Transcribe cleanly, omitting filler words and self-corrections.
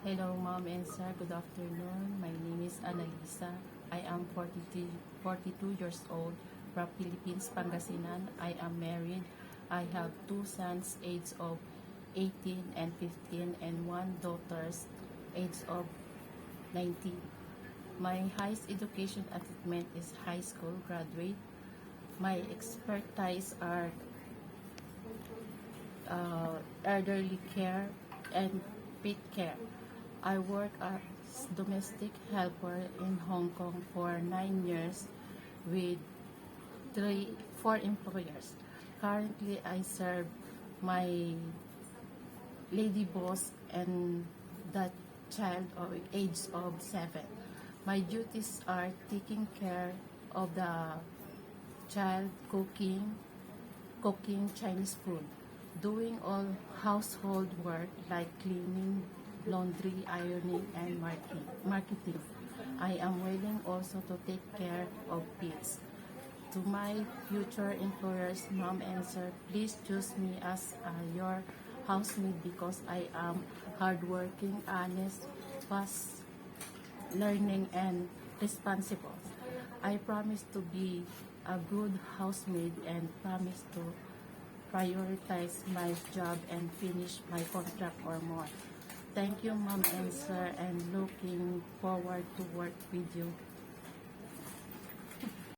Hello, Mom and Sir. Good afternoon. My name is Annalisa. I am 42 years old from Philippines, Pangasinan. I am married. I have two sons, age of 18 and 15, and one daughter's age of 19. My highest education achievement is high school graduate. My expertise are elderly care and pet care. I work as domestic helper in Hong Kong for 9 years with 4 employers. Currently, I serve my lady boss and that child of age of 7. My duties are taking care of the child, cooking Chinese food, doing all household work like cleaning, laundry, ironing, and marketing. I am willing also to take care of kids. To my future employers, Mom and Sir, please choose me as your housemaid because I am hardworking, honest, fast learning, and responsible. I promise to be a good housemaid and promise to prioritize my job and finish my contract or more. Thank you, Mom and Sir, and looking forward to work with you.